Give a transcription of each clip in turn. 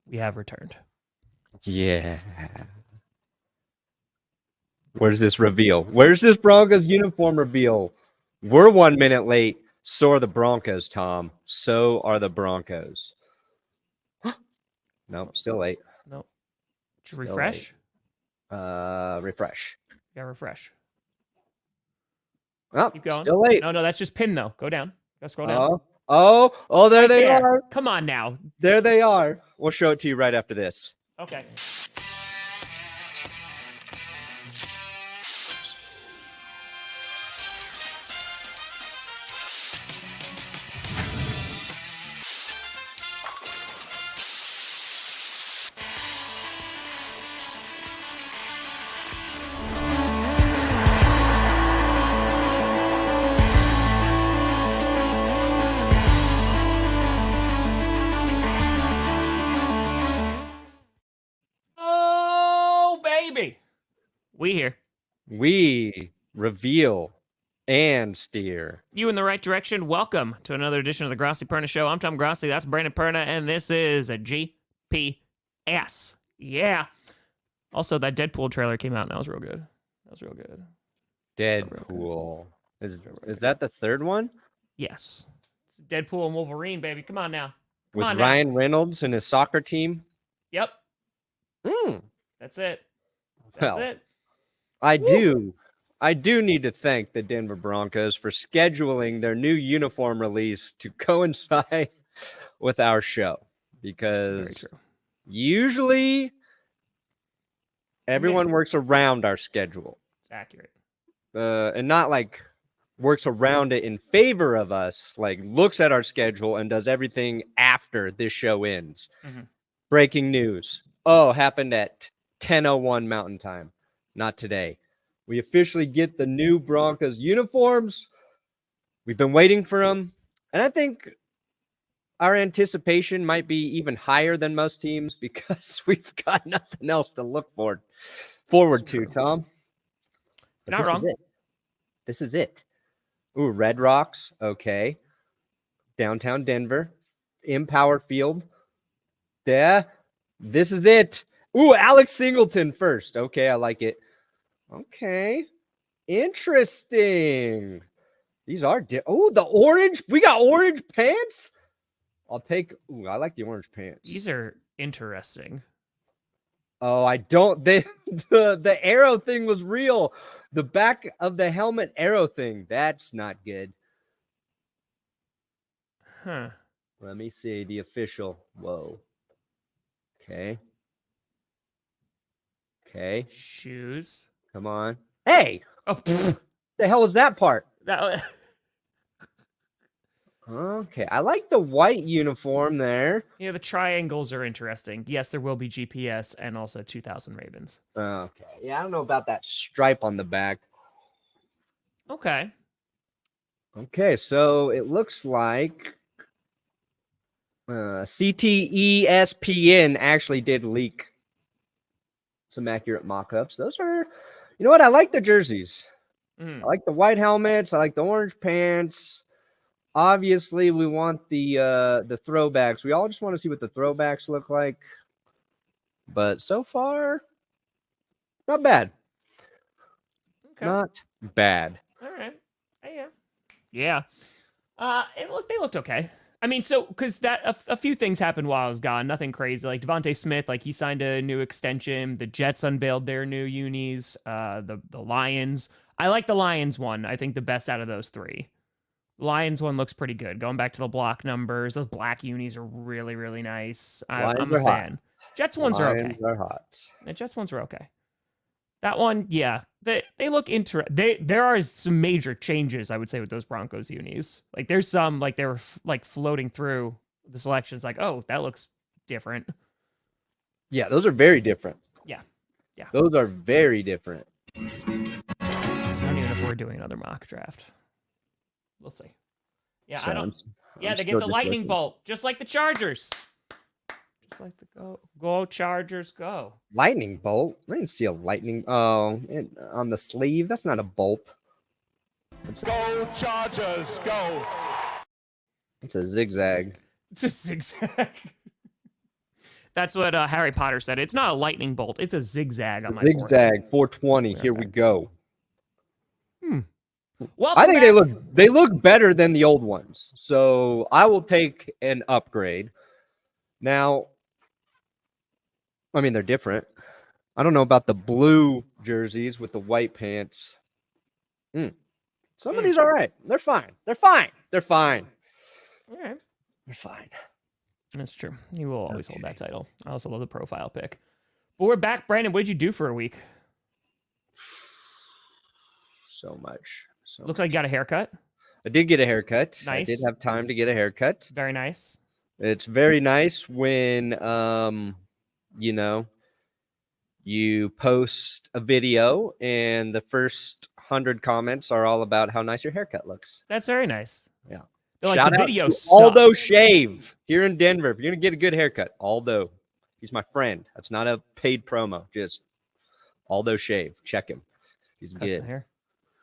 We have returned. Yeah. Where's this reveal? Where's this Broncos uniform reveal? We're 1 minute late. So are the Broncos, Tom. So are the Broncos. Nope, still late. Nope. Still Refresh? Late. Refresh. Yeah, refresh. Oh, Keep going. Still late. No, that's just pin, though. Go down. Go scroll down. Oh, there they are. Come on now. There they are. We'll show it to you right after this. Okay. We here. We reveal and steer. You in the right direction. Welcome to another edition of the Grossi Perna Show. I'm Tom Grossi. That's Brandon Perna, and this is a GPS. Yeah. Also, that Deadpool trailer came out, and that was real good. Deadpool. Is that the third one? Yes. It's Deadpool and Wolverine, baby. Come on now. With Ryan Reynolds and his soccer team? Yep. That's it. That's it. I do need to thank the Denver Broncos for scheduling their new uniform release to coincide with our show, because usually everyone works around our schedule. It's accurate. And not like works around it in favor of us, like looks at our schedule and does everything after this show ends. Breaking news. Happened at 10:01 Mountain Time. Not today. We officially get the new Broncos uniforms. We've been waiting for them. And I think our anticipation might be even higher than most teams because we've got nothing else to look forward to, Tom. But not wrong. This is it. Ooh, Red Rocks. Okay. Downtown Denver. Empower Field. Yeah. This is it. Ooh, Alex Singleton first. Okay, I like it. Okay. Interesting. These are the orange. We got orange pants. I'll take. Ooh, I like the orange pants. These are interesting. Oh, I don't. The arrow thing was real. The back of the helmet arrow thing. That's not good. Huh. Let me see the official. Whoa. Okay. Shoes. Come on. Hey! Oh, the hell is that part? That. Okay, I like the white uniform there. Yeah, the triangles are interesting. Yes, there will be GPS and also 2,000 Ravens. Okay. Yeah, I don't know about that stripe on the back. Okay, so it looks like CTESPN actually did leak some accurate mock-ups. Those are, you know what? I like the jerseys. I like the white helmets. I like the orange pants. Obviously, we want the throwbacks. We all just want to see what the throwbacks look like. But so far, not bad. Okay. Not bad. All right. Yeah. They looked okay. I mean, so because a few things happened while I was gone. Nothing crazy. Like Devontae Smith, like he signed a new extension. The Jets unveiled their new unis. The Lions. I like the Lions one. I think the best out of those three. Lions one looks pretty good. Going back to the block numbers, those black unis are really, really nice. I'm a fan. Jets ones are okay. They're hot. The Jets ones are okay. That one, yeah, they look interesting. There are some major changes, I would say, with those Broncos unis. Like there's some like they were like floating through the selections, like, oh, that looks different. Yeah, those are very different. Yeah. Those are very different. I don't even know if we're doing another mock draft. We'll see. Yeah, So I don't. I'm They get the lightning bolt, just like the Chargers. Just like the go Chargers, go. Lightning bolt? I didn't see a lightning. Oh, on the sleeve. That's not a bolt. Go Chargers, go. It's a zigzag. It's a zigzag. That's what Harry Potter said. It's not a lightning bolt. It's a zigzag on my Zigzag 420. Okay. Here we go. Welcome I think back. they look better than the old ones. So I will take an upgrade. Now, I mean, they're different. I don't know about the blue jerseys with the white pants. Some of these are all right. They're fine. They're fine. They're fine. All right. They're fine. That's true. You will always hold that title. I also love the profile pick. But we're back. Brandon, what did you do for a week? So much. Looks like you got a haircut. I did get a haircut. Nice. I did have time to get a haircut. Very nice. It's very nice when, you know, you post a video and the first 100 comments are all about how nice your haircut looks. That's very nice. Yeah. They're like, Shout the out video to sucked. Aldo Shave here in Denver. If you're going to get a good haircut, Aldo. He's my friend. That's not a paid promo. Just Aldo Shave. Check him. He's Cuts good. the hair.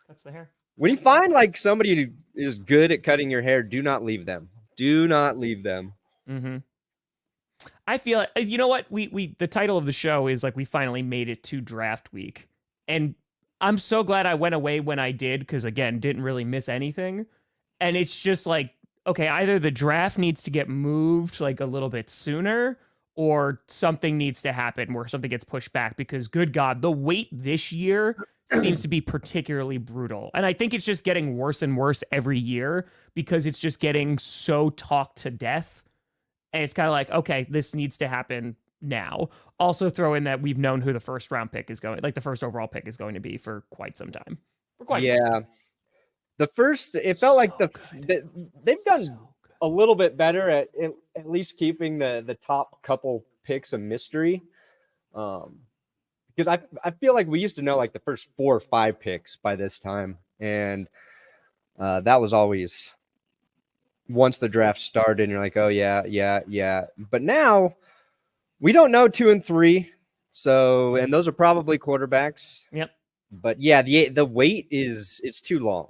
Cuts the hair. When you find like somebody who is good at cutting your hair, do not leave them. Do not leave them. Mm-hmm. I feel like, you know what? We the title of the show is like we finally made it to draft week. And I'm so glad I went away when I did, because again, didn't really miss anything. And it's just like, okay, either the draft needs to get moved like a little bit sooner, or something needs to happen where something gets pushed back, because good God, the wait this year seems to be particularly brutal. And I think it's just getting worse and worse every year because it's just getting so talked to death. And it's kind of like, okay, this needs to happen now. Also throw in that we've known who the first round pick is going, like the first overall pick is going to be for quite some time. The first, it felt like they've done a little bit better at least keeping the top couple picks a mystery. Because I feel like we used to know like the first 4 or 5 picks by this time. And that was always once the draft started and you're like, oh yeah. But now we don't know 2 and 3. So, and those are probably quarterbacks. Yep. But yeah, the wait it's too long.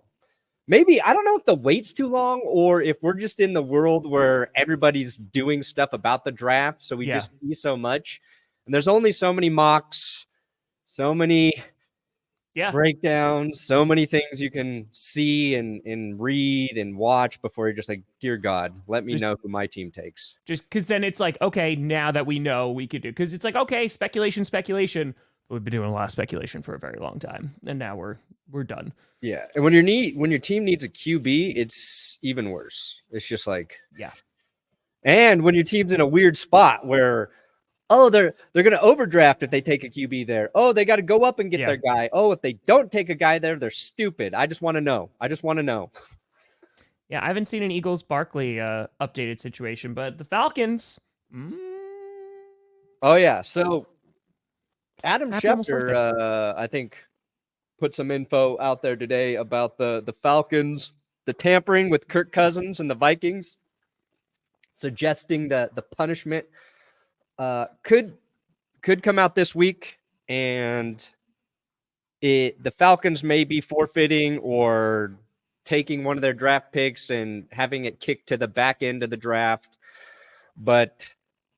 Maybe, I don't know if the wait's too long or if we're just in the world where everybody's doing stuff about the draft. So we just see so much. And there's only so many mocks, so many breakdowns, so many things you can see and read and watch before you're just like, dear God, let me know who my team takes. Just because then it's like, okay, now that we know, we could do, because it's like, okay, speculation. We've been doing a lot of speculation for a very long time, and now we're done. Yeah, and when your team needs a QB, it's even worse. It's just like, and when your team's in a weird spot where, oh, they're gonna overdraft if they take a QB there. Oh, they got to go up and get their guy. Oh, if they don't take a guy there, they're stupid. I just want to know. Yeah, I haven't seen an Eagles Barkley updated situation, but the Falcons. Oh yeah, so Adam Schefter, I think, put some info out there today about the Falcons, the tampering with Kirk Cousins and the Vikings, suggesting that the punishment could come out this week, and the Falcons may be forfeiting or taking one of their draft picks and having it kicked to the back end of the draft. But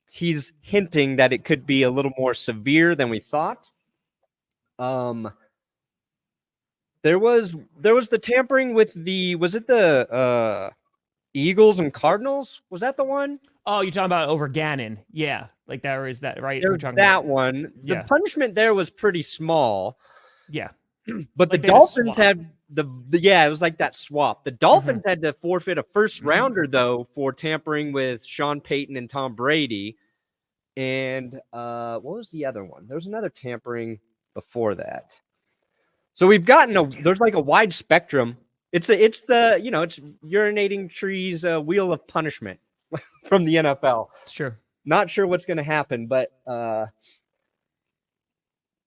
he's hinting that it could be a little more severe than we thought. There was the tampering with was it the Eagles and Cardinals? Was that the one? Oh, you're talking about over Gannon. Yeah. Like that, or is that right? There was that one. The punishment there was pretty small. Yeah. But like the Dolphins had it was like that swap. The Dolphins had to forfeit a first rounder though for tampering with Sean Payton and Tom Brady. And what was the other one? There was another tampering before that. So we've gotten there's like a wide spectrum. It's it's urinating trees wheel of punishment from the NFL. It's true. Not sure what's going to happen, but the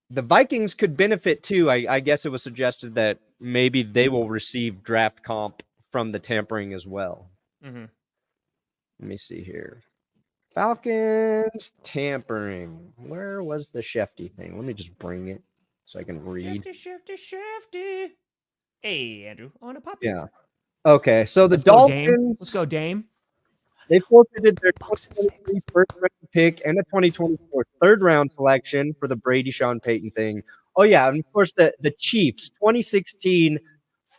Vikings could benefit too. I guess it was suggested that maybe they will receive draft comp from the tampering as well. Let me see here. Falcons tampering. Where was the Shefty thing? Let me just bring it so I can read. Shefty. Hey, Andrew, on a puppy. Yeah. Okay, so the Dolphins. Let's go, Dame. They forfeited their Bucks in 2023 6. first-round pick and a 2024 third-round selection for the Brady Sean Payton thing. Oh, yeah, and of course, the Chiefs, 2016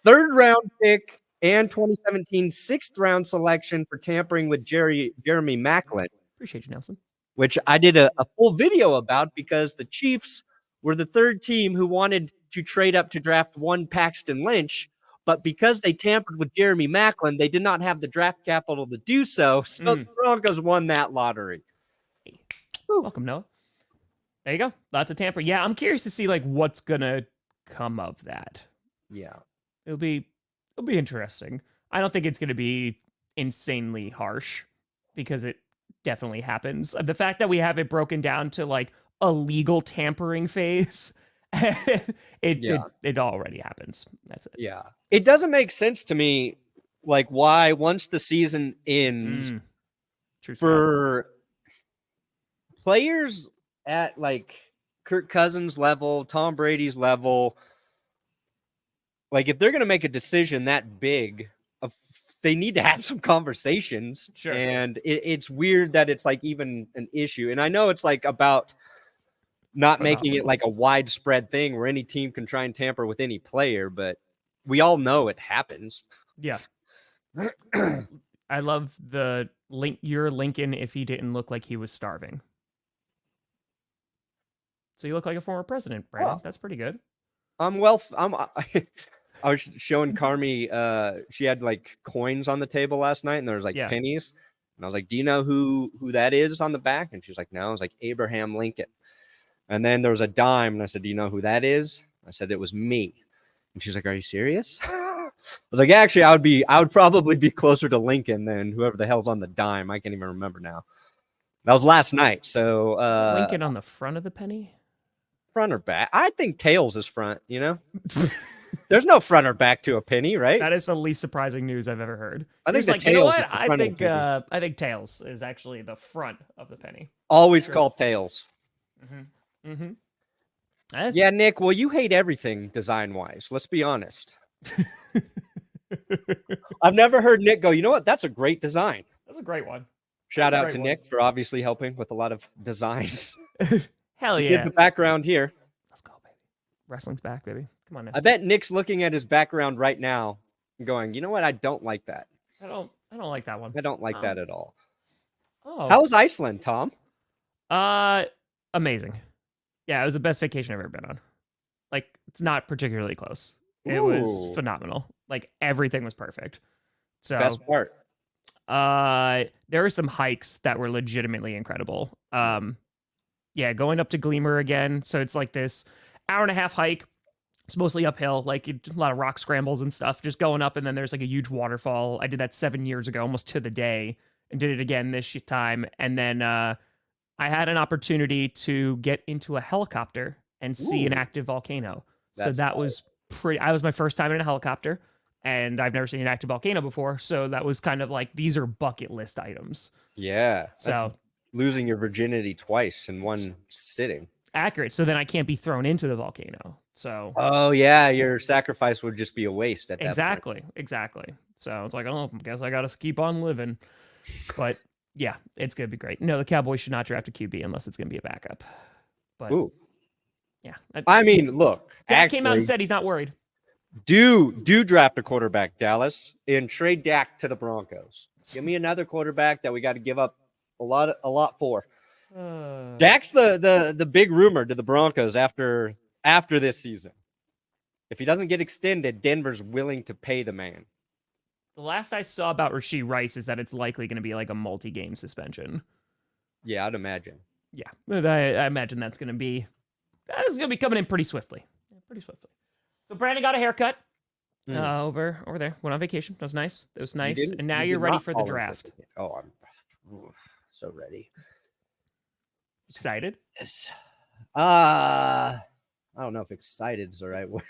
third-round pick and 2017 sixth-round selection for tampering with Jeremy Maclin, Appreciate you, Nelson. which I did a full video about because the Chiefs were the third team who wanted to trade up to draft one Paxton Lynch, but because they tampered with Jeremy Maclin, they did not have the draft capital to do so, so the Broncos won that lottery. Hey. Welcome, Noah. There you go. Lots of tamper. Yeah, I'm curious to see like what's gonna come of that. Yeah. It'll be interesting. I don't think it's gonna be insanely harsh because it definitely happens. The fact that we have it broken down to like a legal tampering phase, it already happens. That's it. Yeah. It doesn't make sense to me, like why once the season ends True for players at like Kirk Cousins level, Tom Brady's level, like if they're going to make a decision that big, they need to have some conversations. Sure. And it's weird that it's like even an issue. And I know it's like about not making it like a widespread thing where any team can try and tamper with any player, but we all know it happens. Yeah. I love the link. You're Lincoln if he didn't look like he was starving. So you look like a former president, Brandon. Oh. That's pretty good. I was showing Carmi, she had like coins on the table last night and there was like pennies. And I was like, do you know who that is on the back? And she was like, no. I was like, Abraham Lincoln. And then there was a dime. And I said, do you know who that is? I said, it was me. And she's like, are you serious? I was like, actually, I would probably be closer to Lincoln than whoever the hell's on the dime. I can't even remember now. That was last night. So Lincoln on the front of the penny? Front or back? I think tails is front, you know? There's no front or back to a penny, right? That is the least surprising news I've ever heard. I think like, tails. You know what? Is the front of the penny. I think tails is actually the front of the penny. Always call tails. Yeah, Nick. Well, you hate everything design-wise. Let's be honest. I've never heard Nick go, you know what? That's a great design. That's a great one. Shout out to Nick for obviously helping with a lot of designs. Hell yeah. He did the background here. Let's go, baby. Wrestling's back, baby. Come on now. I bet Nick's looking at his background right now and going, you know what? I don't like that. I don't like that one. I don't like that at all. Oh. How was Iceland, Tom? Amazing. Yeah, it was the best vacation I've ever been on. Like, it's not particularly close. It was phenomenal. Like, everything was perfect. So best part. There were some hikes that were legitimately incredible. Yeah, going up to Gleamer again. So it's like this hour-and-a-half hike. It's mostly uphill, like a lot of rock scrambles and stuff, just going up. And then there's like a huge waterfall. I did that 7 years ago, almost to the day, and did it again this time. And then I had an opportunity to get into a helicopter and see an active volcano. So that was was my first time in a helicopter, and I've never seen an active volcano before. So that was kind of like, these are bucket list items. Yeah. So losing your virginity twice in one sitting. Accurate. So then I can't be thrown into the volcano. So. Oh yeah, your sacrifice would just be a waste at that point. Exactly. So it's like, oh, I guess I got to keep on living. But yeah, it's gonna be great. No, the Cowboys should not draft a QB unless it's gonna be a backup. But yeah, I mean, look, Dak came out and said he's not worried. Do draft a quarterback, Dallas, and trade Dak to the Broncos. Give me another quarterback that we got to give up a lot for. Dak's the big rumor to the Broncos after this season. If he doesn't get extended, Denver's willing to pay the man. The last I saw about Rashee Rice is that it's likely going to be like a multi-game suspension. Yeah, I'd imagine. Yeah, but I imagine that's going to be coming in pretty swiftly. So Brandon got a haircut over there. Went on vacation. That was nice. And now you're ready for the draft. Oh, I'm so ready. Excited? Yes. I don't know if excited is the right word.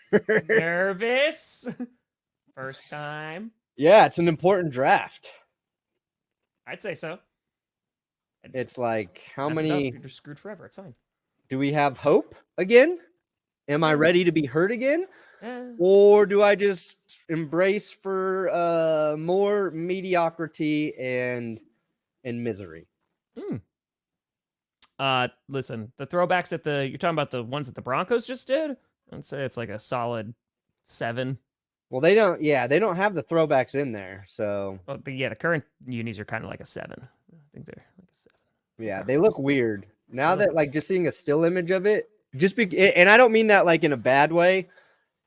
Nervous? First time? Yeah, it's an important draft. I'd say so. It's like, how many? You're just screwed forever. It's fine. Do we have hope again? Am I ready to be hurt again? Or do I just embrace for more mediocrity and and misery. Listen, the throwbacks you're talking about the ones that the Broncos just did? I'd say it's like a solid 7. Well, they don't have the throwbacks in there. So, the current unis are kind of like a 7. I think they're like a 7. Yeah, they look weird. Now that like just seeing a still image of it, and I don't mean that like in a bad way.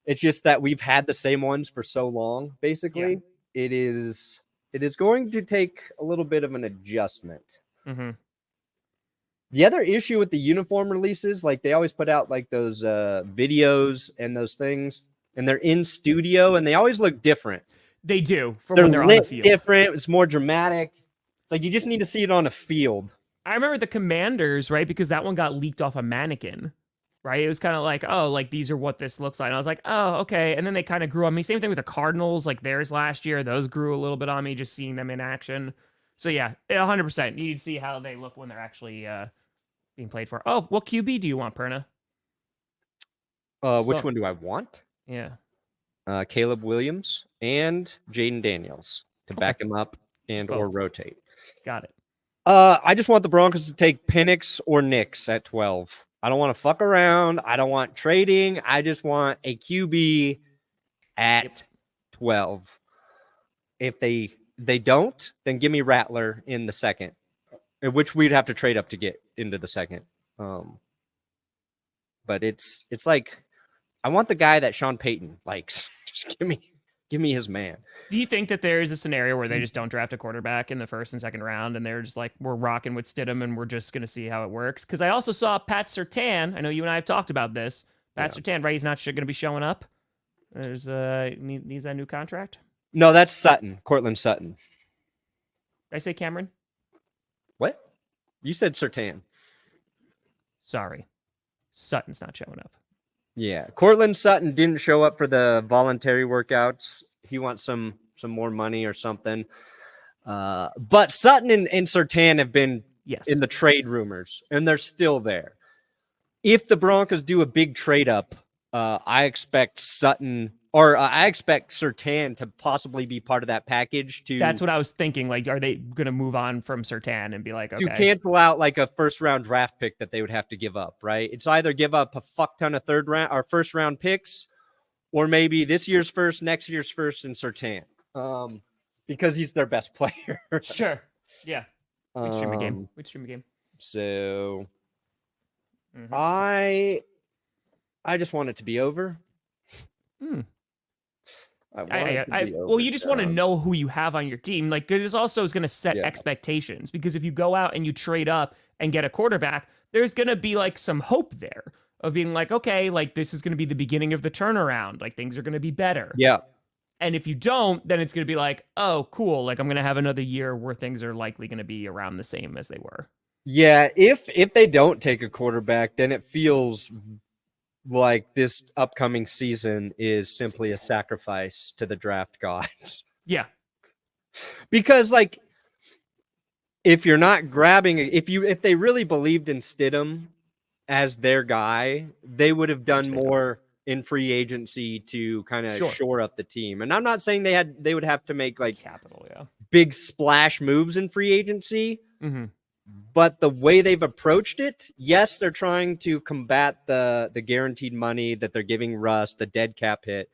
It's just that we've had the same ones for so long, basically. Yeah. It is going to take a little bit of an adjustment. Mm-hmm. The other issue with the uniform releases, like they always put out like those videos and those things, and they're in studio and they always look different. They do. They're lit on the field. Different. It's more dramatic. It's like you just need to see it on a field. I remember the Commanders, right? Because that one got leaked off a mannequin, right? It was kind of like, oh, like these are what this looks like. And I was like, oh, okay. And then they kind of grew on me. Same thing with the Cardinals, like theirs last year. Those grew a little bit on me just seeing them in action. So yeah, 100%. You need to see how they look when they're actually being played for. Oh, what QB do you want, Perna? Which one do I want? Yeah. Caleb Williams and Jaden Daniels to back him up or rotate. Got it. I just want the Broncos to take Penix or Nix at 12. I don't want to fuck around. I don't want trading. I just want a QB at 12. If they don't, then give me Rattler in the second, which we'd have to trade up to get into the second. But it's like I want the guy that Sean Payton likes. Just give me his man. Do you think that there is a scenario where they just don't draft a quarterback in the first and second round and they're just like, we're rocking with Stidham and we're just going to see how it works? Because I also saw Pat Surtain. I know you and I have talked about this. Pat Surtain, right? He's not going to be showing up. There's needs that new contract. No, that's Sutton. Cortland Sutton. Did I say Cameron? What? You said Surtain. Sorry. Sutton's not showing up. Yeah. Cortland Sutton didn't show up for the voluntary workouts. He wants some more money or something. But Sutton and Surtain have been in the trade rumors, and they're still there. If the Broncos do a big trade up, I expect Surtain to possibly be part of that package. That's what I was thinking. Like, are they going to move on from Surtain and be like, okay, to cancel out like a first round draft pick that they would have to give up, right? It's either give up a fuck ton of third round or first round picks, or maybe this year's first, next year's first, and Surtain, because he's their best player. Sure, yeah. We'd stream a game. So, I just want it to be over. Well, you just want to know who you have on your team. Like, this also is going to set expectations, because if you go out and you trade up and get a quarterback, there's going to be like some hope there of being like, okay, like this is going to be the beginning of the turnaround. Like things are going to be better. Yeah. And if you don't, then it's going to be like, oh, cool. Like I'm going to have another year where things are likely going to be around the same as they were. Yeah. If they don't take a quarterback, then it feels like this upcoming season is simply a sacrifice to the draft gods. Yeah. Because like, if you're not grabbing, if they really believed in Stidham as their guy, they would have done more in free agency to kind of shore up the team. And I'm not saying they would have to make like big splash moves in free agency. Mm-hmm. But the way they've approached it, yes, they're trying to combat the guaranteed money that they're giving Russ, the dead cap hit.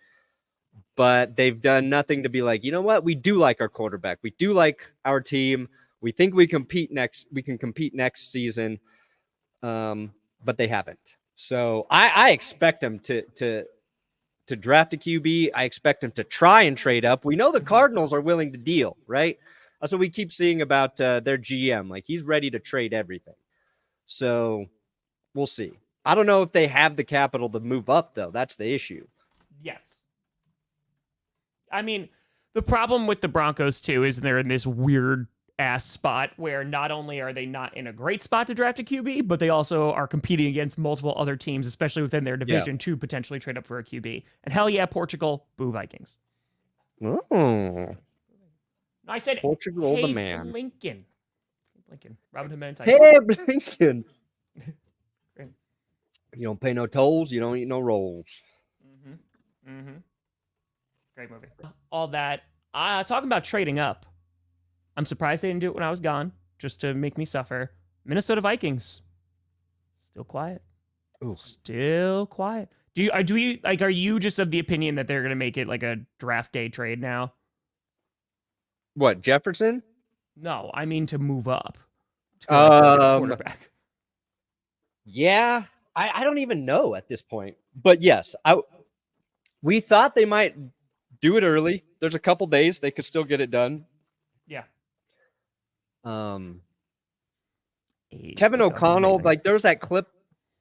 But they've done nothing to be like, you know what? We do like our quarterback. We do like our team. We think we can compete next season. But they haven't. So I expect them to draft a QB. I expect them to try and trade up. We know the Cardinals are willing to deal, right? That's what we keep seeing about their GM. Like, he's ready to trade everything. So we'll see. I don't know if they have the capital to move up, though. That's the issue. Yes. I mean, the problem with the Broncos, too, is they're in this weird-ass spot where not only are they not in a great spot to draft a QB, but they also are competing against multiple other teams, especially within their division, to potentially trade up for a QB. And hell yeah, Portugal, boo Vikings. Oh. I said, Portugal, hey, the man. Lincoln. Robin Hood Men in Tights. Hey, Lincoln. You don't pay no tolls, you don't eat no rolls. Great movie. All that. Talking about trading up. I'm surprised they didn't do it when I was gone. just to make me suffer. Minnesota Vikings. Still quiet. Ooh. Still quiet. Are you just of the opinion that they're gonna make it like a draft day trade now? What, Jefferson? No, I mean to move up. To go, like, get a quarterback. Yeah, I don't even know at this point. But yes, we thought they might do it early. There's a couple days they could still get it done. Yeah. Kevin O'Connell, like there was that clip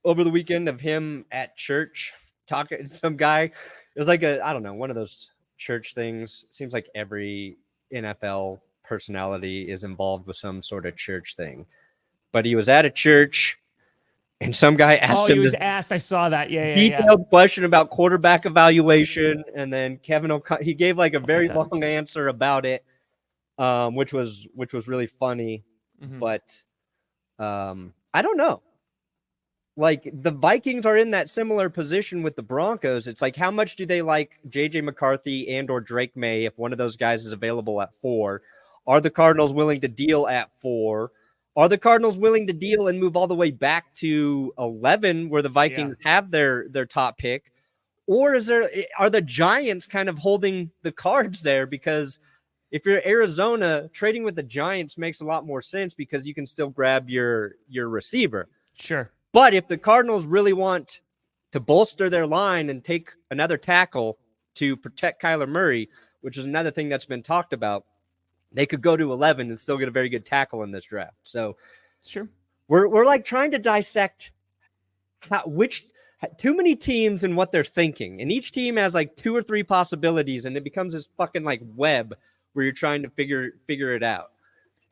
over the weekend of him at church talking to some guy. It was like I don't know, one of those church things. It seems like every NFL personality is involved with some sort of church thing. But he was at a church and some guy asked him. He was asked. I saw that. Yeah. Detailed question about quarterback evaluation. And then Kevin O'Connell, he gave like a very long answer about it, which was really funny. Mm-hmm. But I don't know. Like the Vikings are in that similar position with the Broncos. It's like, how much do they like JJ McCarthy and or Drake May if one of those guys is available at 4? Are the Cardinals willing to deal at 4? Are the Cardinals willing to deal and move all the way back to 11 where the Vikings have their top pick? Or are the Giants kind of holding the cards there? Because if you're Arizona, trading with the Giants makes a lot more sense because you can still grab your receiver. Sure. But if the Cardinals really want to bolster their line and take another tackle to protect Kyler Murray, which is another thing that's been talked about, they could go to 11 and still get a very good tackle in this draft. So sure. We're like trying to dissect too many teams and what they're thinking. And each team has like 2 or 3 possibilities, and it becomes this fucking like web where you're trying to figure it out.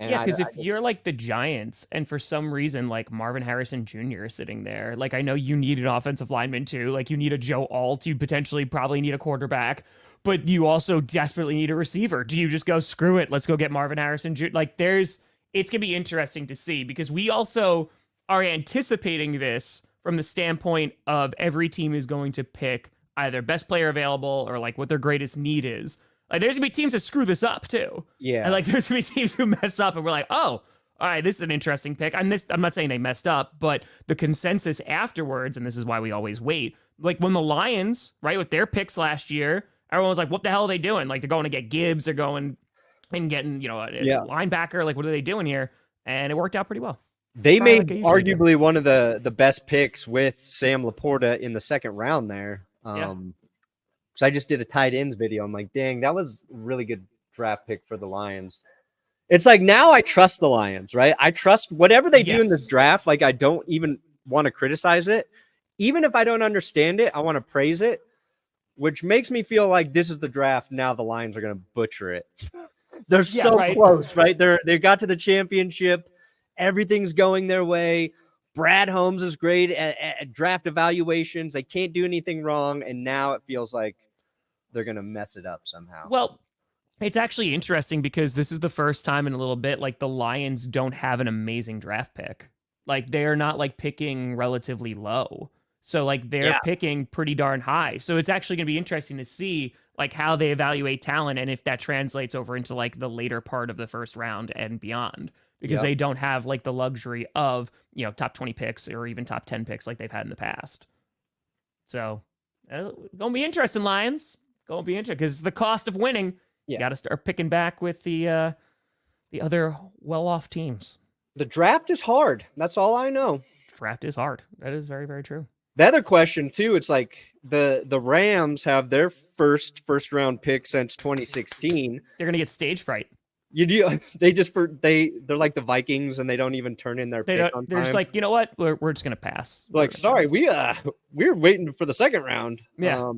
And yeah, because if you're like the Giants and for some reason like Marvin Harrison Jr. is sitting there, like I know you need an offensive lineman too, like you need a Joe Alt, you potentially probably need a quarterback, but you also desperately need a receiver. Do you just go, screw it, let's go get Marvin Harrison Jr.? Like it's gonna be interesting to see because we also are anticipating this from the standpoint of every team is going to pick either best player available or like what their greatest need is. Like, there's gonna be teams that screw this up too. Yeah. And like, there's gonna be teams who mess up, and we're like, oh, all right, this is an interesting pick. I'm not saying they messed up, but the consensus afterwards, and this is why we always wait. Like when the Lions, right, with their picks last year, everyone was like, what the hell are they doing? Like they're going to get Gibbs, they're going and getting, a linebacker. Like what are they doing here? And it worked out pretty well. They made arguably one of the best picks with Sam Laporta in the second round there. So I just did a tight ends video. I'm like, dang, that was a really good draft pick for the Lions. It's like now I trust the Lions, right? I trust whatever they do in this draft. Like I don't even want to criticize it. Even if I don't understand it, I want to praise it, which makes me feel like this is the draft. Now the Lions are going to butcher it. They're close, right? They got to the championship. Everything's going their way. Brad Holmes is great at draft evaluations. They can't do anything wrong. And now it feels like they're going to mess it up somehow. Well, it's actually interesting because this is the first time in a little bit, like the Lions don't have an amazing draft pick. Like they're not like picking relatively low. So like they're picking pretty darn high. So it's actually going to be interesting to see like how they evaluate talent and if that translates over into like the later part of the first round and beyond. Because they don't have like the luxury of, top 20 picks or even top 10 picks like they've had in the past. So gonna be interesting, Lions. Gonna be interesting because the cost of winning, you got to start picking back with the other well-off teams. The draft is hard. That's all I know. Draft is hard. That is very, very true. The other question too, it's like the Rams have their first round pick since 2016. They're gonna get stage fright. They're like the Vikings and they don't even turn in their pick on time. They're just like, you know what? We're just gonna pass. Like, sorry, we're waiting for the second round. Yeah.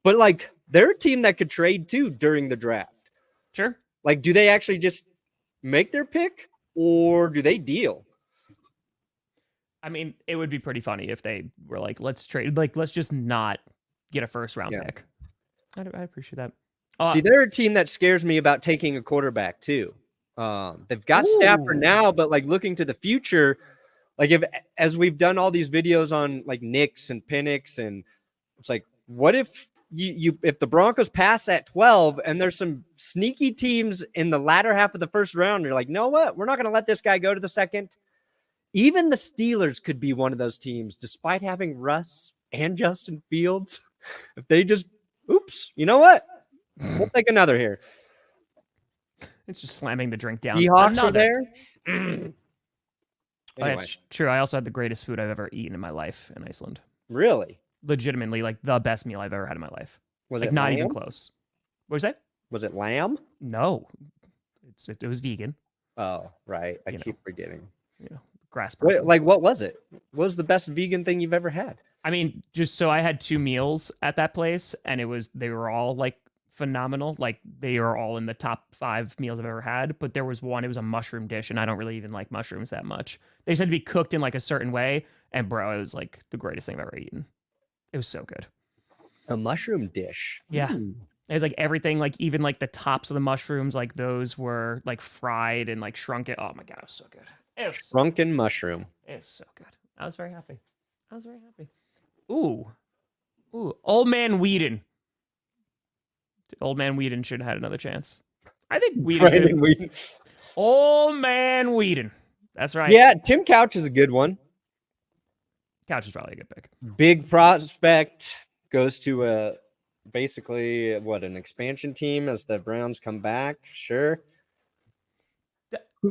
But like they're a team that could trade too during the draft. Sure. Like, do they actually just make their pick or do they deal? I mean, it would be pretty funny if they were like, let's trade, like, let's just not get a first round pick. I appreciate that. See, they're a team that scares me about taking a quarterback too. They've got Stafford now, but like looking to the future, like as we've done all these videos on like Knicks and Penix, and it's like, what if if the Broncos pass at 12 and there's some sneaky teams in the latter half of the first round, you're like, know what? We're not going to let this guy go to the second. Even the Steelers could be one of those teams, despite having Russ and Justin Fields. If they just, oops, you know what? We'll take another here. It's just slamming the drink down. Seahawks are there. Anyway. Oh, that's true. I also had the greatest food I've ever eaten in my life in Iceland. Really? Legitimately, like the best meal I've ever had in my life. Was like it not lamb? even close. What was that? Was it lamb? No, it was vegan. Oh, right. I keep forgetting. Grass. Wait, like, what was it? What was the best vegan thing you've ever had? I mean, just so I had 2 meals at that place, and they were all like phenomenal. Like they are all in the top 5 meals I've ever had. But there was one, it was a mushroom dish, and I don't really even like mushrooms that much. They said to be cooked in like a certain way, and bro, it was like the greatest thing I've ever eaten. It was so good. A mushroom dish. Yeah. It was like everything, like even like the tops of the mushrooms, like those were like fried and like shrunken. Oh my god, it was so good. Shrunken mushroom. It's so good. I was very happy. Ooh, Old Man Whedon. Old Man Whedon should have had another chance. I think Whedon. Old Man Whedon. That's right. Yeah, Tim Couch is a good one. Couch is probably a good pick. Big prospect, goes to basically an expansion team as the Browns come back. Sure.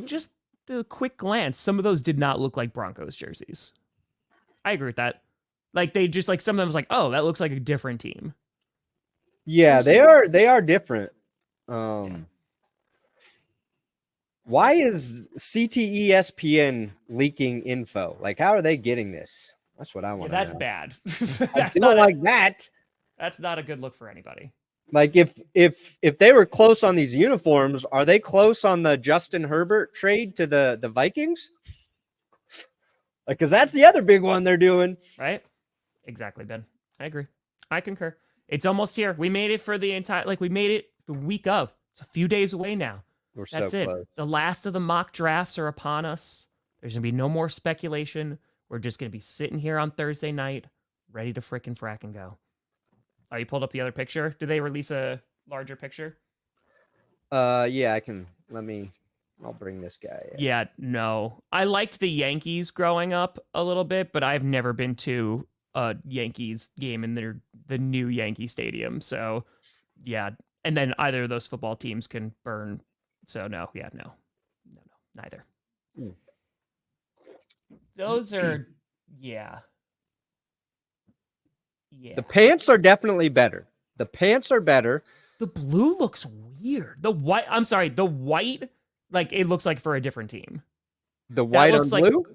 Just the quick glance, some of those did not look like Broncos jerseys. I agree with that. Like they just like some of them was like, oh, that looks like a different team. Yeah, they are different. Why is CTESPN leaking info? Like, how are they getting this? That's what I want to know. That's bad. I don't like that. That's not a good look for anybody. Like, if they were close on these uniforms, are they close on the Justin Herbert trade to the Vikings? Like, because that's the other big one they're doing. Right? Exactly, Ben. I agree. I concur. It's almost here. We made it for the entire, we made it the week of. It's a few days away now. That's it. Close. The last of the mock drafts are upon us. There's going to be no more speculation. We're just going to be sitting here on Thursday night, ready to frickin' frack and go. Oh, you pulled up the other picture? Did they release a larger picture? Yeah, I can. I'll bring this guy in. Yeah, no. I liked the Yankees growing up a little bit, but I've never been to a Yankees game in the new Yankee Stadium. So, yeah. And then either of those football teams can burn. So, no, neither. Those are, yeah. The pants are definitely better. The pants are better. The blue looks weird. The white, like it looks like for a different team. The white on blue?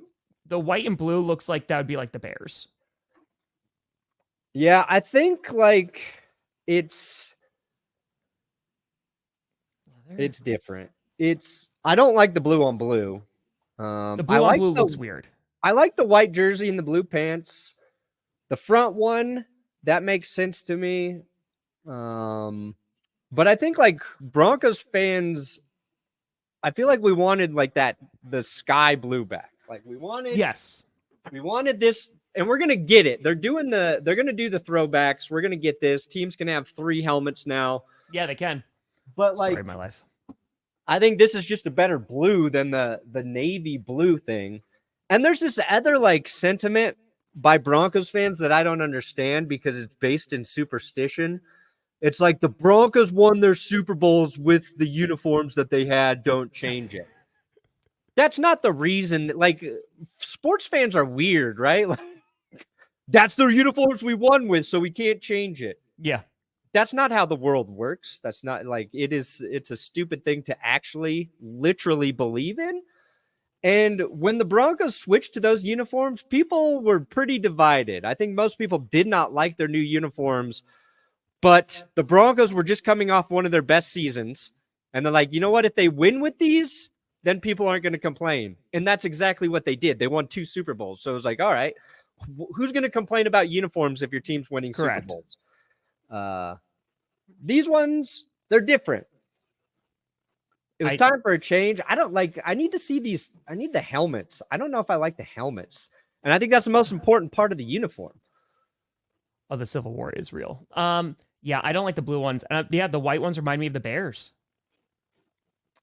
The white and blue looks like that would be like the Bears. Yeah, I think like it's different. I don't like the blue on blue. The blue on blue looks weird. I like the white jersey and the blue pants. The front one, that makes sense to me. But I think like Broncos fans, I feel like we wanted like the sky blue back. Like we wanted this, and we're gonna get it. They're gonna do the throwbacks. We're gonna get this. Teams can have 3 helmets now. Yeah, they can. But Sorry, my life. I think this is just a better blue than the navy blue thing. And there's this other like sentiment by Broncos fans that I don't understand because it's based in superstition. It's like the Broncos won their Super Bowls with the uniforms that they had. Don't change it. That's not the reason. Like, sports fans are weird, right? Like, that's the uniforms we won with, so we can't change it. Yeah. That's not how the world works. That's not like it's a stupid thing to actually literally believe in. And when the Broncos switched to those uniforms, people were pretty divided. I think most people did not like their new uniforms, but the Broncos were just coming off one of their best seasons. And they're like, you know what? If they win with these, then people aren't going to complain. And that's exactly what they did. They won 2 Super Bowls. So it was like, all right, who's going to complain about uniforms if your team's winning Correct. Super Bowls? These ones, they're different. It was time for a change. I need to see these. I need the helmets. I don't know if I like the helmets. And I think that's the most important part of the uniform. Oh, the Civil War is real. Yeah, I don't like the blue ones. Yeah, the white ones remind me of the Bears.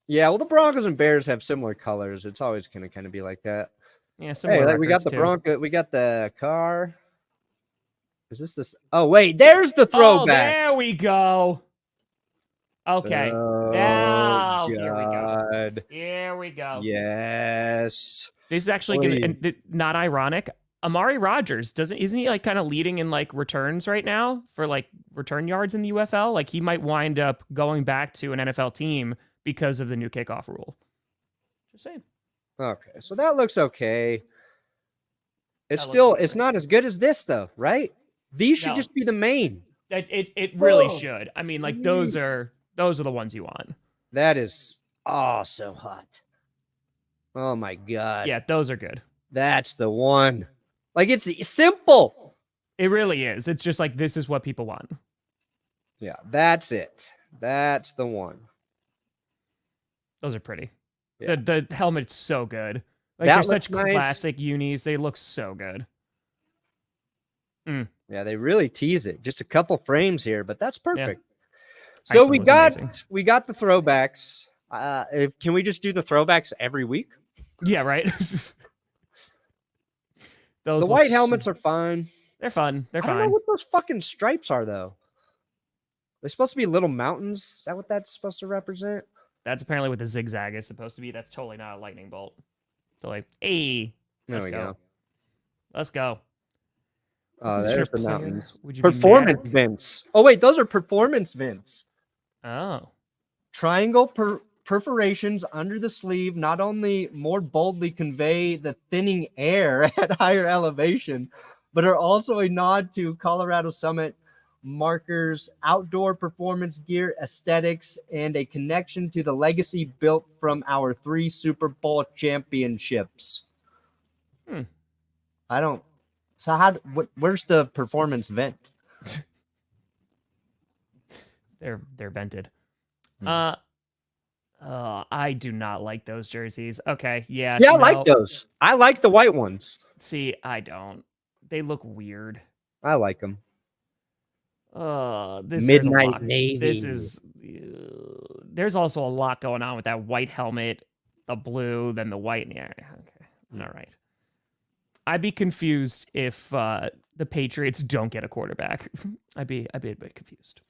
Yeah, well, the Broncos and Bears have similar colors. It's always going to kind of be like that. Yeah, similar. Hey, we got records, the too. Bronco. We got the car. Is this? Oh, wait, there's the Oh, throwback. there we go. Okay. Oh, now, God. here we go. Here we go. Yes. This is actually going to, not ironic. Amari Rodgers isn't he like kind of leading in like returns right now for like return yards in the UFL? Like he might wind up going back to an NFL team because of the new kickoff rule. Just saying. Okay, so that looks okay. It's not as good as this though, right? These should just be the main. It really should. I mean, like those are the ones you want. That is so hot. Oh my God. Yeah, those are good. That's the one. Like it's simple. It really is. It's just like this is what people want. Yeah, that's it. That's the one. Those are pretty. Yeah. The helmet's so good. Like That they're such looks nice. classic unis. They look so good. Yeah, they really tease it. Just a couple frames here, but that's perfect. Yeah. So Iceland was we got the throwbacks. Can we just do the throwbacks every week? Yeah, right. The white helmets are fine. They're fun. They're I don't know fine. what those fucking stripes are though. They're supposed to be little mountains. Is that what that's supposed to represent? That's apparently what the zigzag is supposed to be. That's totally not a lightning bolt. So like, hey, There let's we go. go. Let's go. Oh, Is your there's the player- mountains. Would you be Performance mad? vents. Oh wait, those are performance vents. Oh. Triangle perforations under the sleeve not only more boldly convey the thinning air at higher elevation, but are also a nod to Colorado Summit markers, outdoor performance gear aesthetics, and a connection to the legacy built from our 3 Super Bowl championships. I don't. So where's the performance vent? They're vented. I do not like those jerseys. Okay, yeah. Yeah, I like those. I like the white ones. See, I don't. They look weird. I like them. There's Midnight a lot. Navy. This is. There's also a lot going on with that white helmet, the blue, then the white. Yeah, okay, all right. I'd be confused if the Patriots don't get a quarterback. I'd be a bit confused.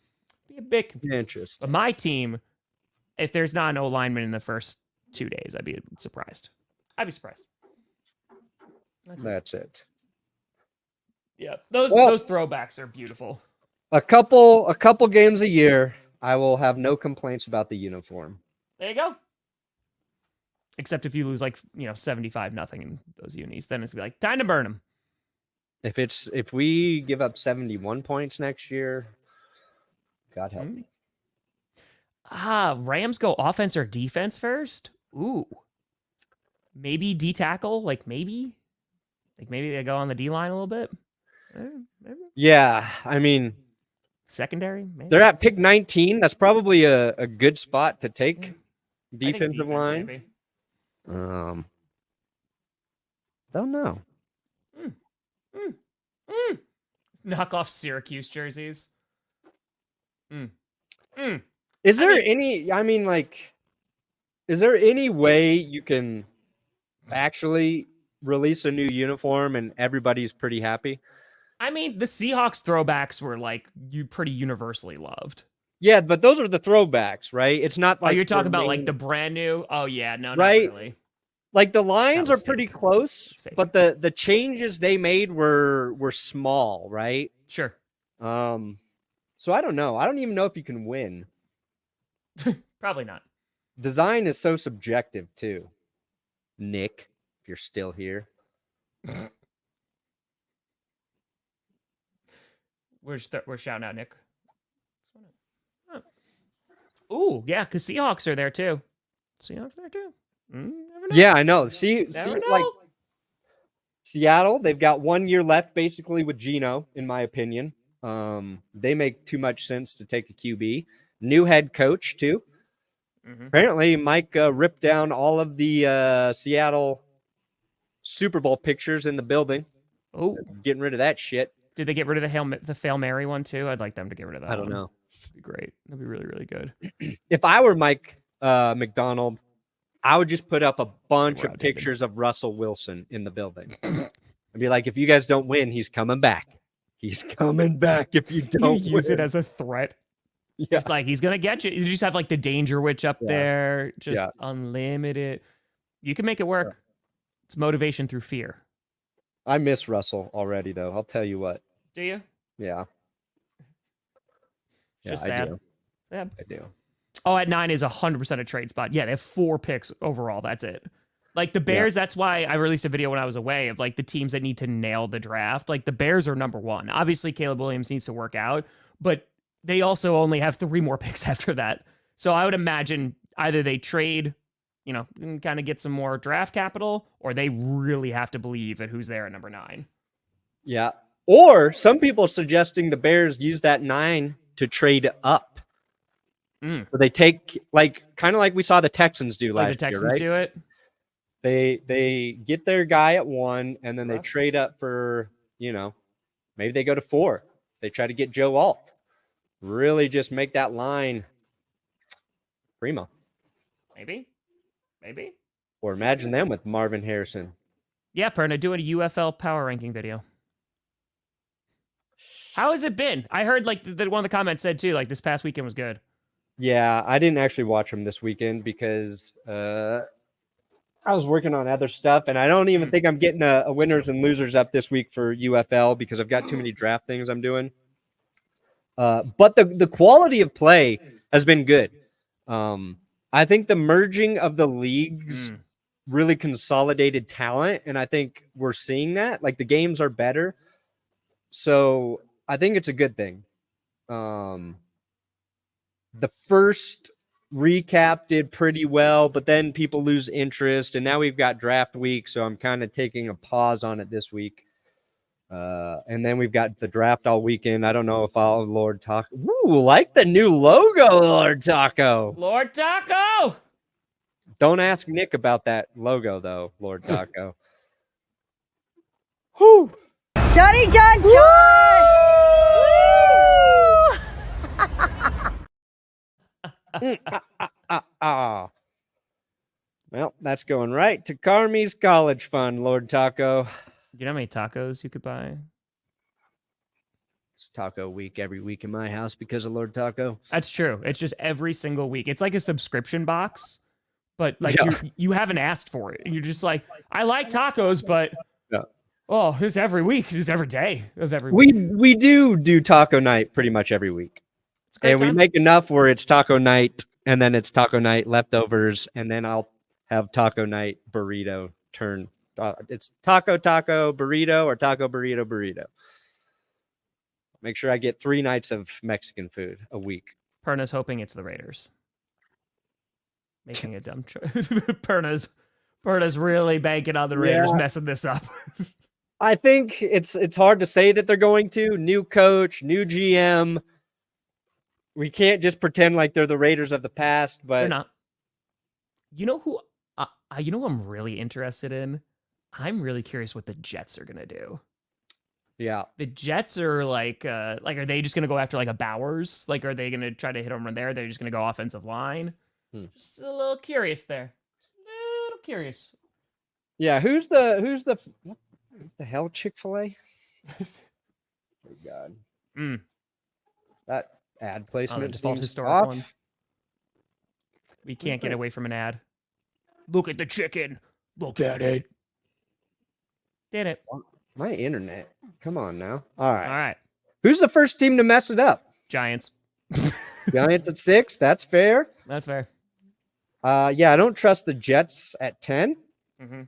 Be a bit confused. Interesting. But my team, if there's not an O lineman in the first 2 days, I'd be surprised. I'd be surprised. That's it. Yeah, those throwbacks are beautiful. A couple games a year, I will have no complaints about the uniform. There you go. Except if you lose 75-0 in those unis, then it's gonna be like time to burn them. If we give up 71 points next year, God help me. Rams go offense or defense first? Ooh. Maybe D tackle, maybe they go on the D line a little bit. Maybe. Yeah, I mean, secondary. Maybe. They're at pick 19. That's probably a good spot to take defensive line. Maybe. Don't know. Knock off Syracuse jerseys. Is there any? I mean, is there any way you can actually release a new uniform and everybody's pretty happy? I mean, the Seahawks throwbacks were pretty universally loved. Yeah, but those are the throwbacks, right? It's not like you're talking about the brand new. Oh yeah, no, right? Not really. Like the lines are pretty fake. close, but the changes they made were small, right? Sure. So I don't know. I don't even know if you can win. Probably not. Design is so subjective too. Nick, if you're still here. We're shouting out Nick. Ooh, yeah, because Seahawks are there too. Seahawks are there too. Never know. Yeah, I know. See, Never know. like Seattle, they've got 1 year left basically with Geno, in my opinion. They make too much sense to take a QB. New head coach too. Apparently, Mike ripped down all of the Seattle Super Bowl pictures in the building. Oh, getting rid of that shit. Did they get rid of the Fail Mary one too? I'd like them to get rid of that. I don't know. That'd be great. That'd be really, really good. If I were Mike McDonald, I would just put up a bunch Wow, of pictures of Russell Wilson in the building. I'd be like, if you guys don't win, he's coming back. He's coming back if you don't use win. it as a threat. Yeah. Like he's gonna get you. You just have like the Danger Witch up there, just unlimited. You can make it work. It's motivation through fear. I miss Russell already, though. I'll tell you what. Do you? Yeah. Just I sad. do. Yeah. I do. Oh, at 9 is 100% a trade spot. Yeah, they have 4 picks overall. That's it. Like the Bears, that's why I released a video when I was away of like the teams that need to nail the draft. Like the Bears are number 1. Obviously, Caleb Williams needs to work out, but they also only have 3 more picks after that. So I would imagine either they trade, and kind of get some more draft capital, or they really have to believe at who's there at number 9. Yeah. Or some people suggesting the Bears use that 9 to trade up. So they take kind of like we saw the Texans do last year, right? The Texans do it. They get their guy at 1, and then they trade up for, maybe they go to 4. They try to get Joe Alt. Really just make that line primo. Maybe. Or imagine them with Marvin Harrison. Yeah, Perna, doing a UFL power ranking video. How has it been? I heard one of the comments said too, this past weekend was good. Yeah, I didn't actually watch them this weekend because I was working on other stuff, and I don't even think I'm getting a winners and losers up this week for UFL because I've got too many draft things I'm doing. But the quality of play has been good. I think the merging of the leagues really consolidated talent, and I think we're seeing that. Like the games are better, so I think it's a good thing. The first recap did pretty well, but then people lose interest, and now we've got draft week, so I'm kind of taking a pause on it this week. And then we've got the draft all weekend. I don't know if I'll Lord Taco. Ooh, like the new logo, Lord Taco. Lord Taco! Don't ask Nick about that logo, though, Lord Taco. Whew. Johnny John John! Well, that's going right to Carmi's college fund, Lord Taco. You know how many tacos you could buy? It's taco week every week in my house because of Lord Taco. That's true. It's just every single week. It's like a subscription box, but you haven't asked for it. And you're just like, I like tacos, but it's every week. It's every day of every week. We do taco night pretty much every week. And we make enough where it's taco night, and then it's taco night leftovers, and then I'll have taco night burrito turn. It's taco burrito or taco burrito. Make sure I get 3 nights of Mexican food a week. Perna's hoping it's the Raiders. Making a dumb choice. Perna's really banking on the Raiders messing this up. I think it's hard to say that they're going to. New coach, new GM. We can't just pretend like they're the Raiders of the past, but they're not. You know who I'm really interested in? I'm really curious what the Jets are gonna do. Yeah. The Jets are are they just gonna go after a Bowers? Are they gonna try to hit home run there? They're just gonna go offensive line. Just a little curious there. A little curious. Yeah, who's the what the hell Chick-fil-A? Oh God. That ad placement seems off. One. We can't get away from an ad. Look at the chicken. Look at it. Did it. My internet. Come on now. All right. Who's the first team to mess it up? Giants. Giants at 6. That's fair. That's fair. I don't trust the Jets at 10. Mm-hmm.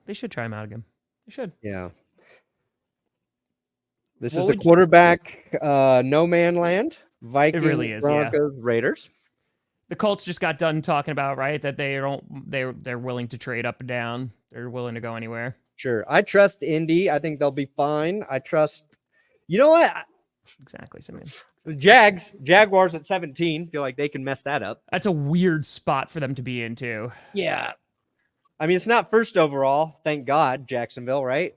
They should try him out again. They should. Yeah. This is the quarterback no man land. Vikings, it really is, Broncos, Raiders. The Colts just got done talking about, right, that they're willing to trade up and down. They're willing to go anywhere. Sure. I trust Indy. I think they'll be fine. I trust, you know what? Exactly, Simeon. Jaguars at 17. Feel like they can mess that up. That's a weird spot for them to be in, too. Yeah. I mean, it's not first overall. Thank God, Jacksonville, right?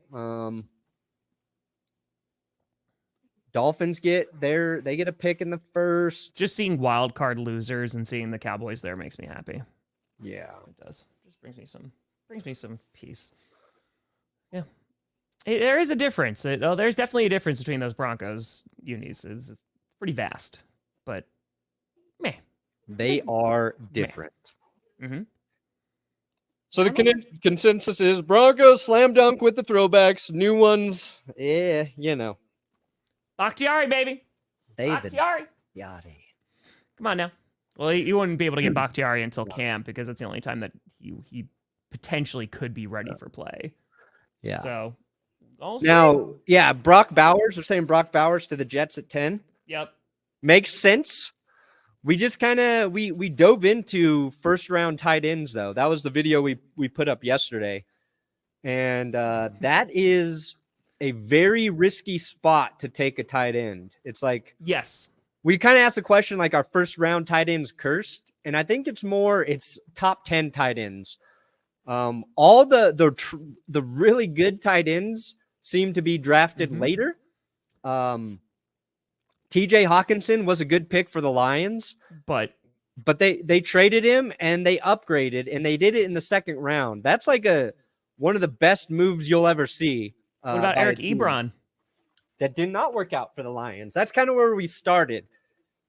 Dolphins they get a pick in the first. Just seeing wild card losers and seeing the Cowboys there makes me happy. Yeah, it does. Just brings me some peace. Yeah, there is a difference. There's definitely a difference between those Broncos unis. It's pretty vast, but meh. They are different. Mm-hmm. So the consensus is Broncos slam dunk with the throwbacks. New ones, Bakhtiari, baby. David Bakhtiari. Yachty. Come on now. Well, you wouldn't be able to get Bakhtiari until camp because that's the only time that he potentially could be ready for play. Yeah. So now, Brock Bowers. They're saying Brock Bowers to the Jets at 10. Yep. Makes sense. We just kind of we dove into first round tight ends though. That was the video we put up yesterday, and that is a very risky spot to take a tight end. It's like yes, we kind of asked the question like our first round tight ends cursed, and I think it's top 10 tight ends. All the really good tight ends seem to be drafted later. TJ Hawkinson was a good pick for the Lions, but they traded him and they upgraded and they did it in the second round. That's like one of the best moves you'll ever see. What about Eric Ebron? That did not work out for the Lions. That's kind of where we started. It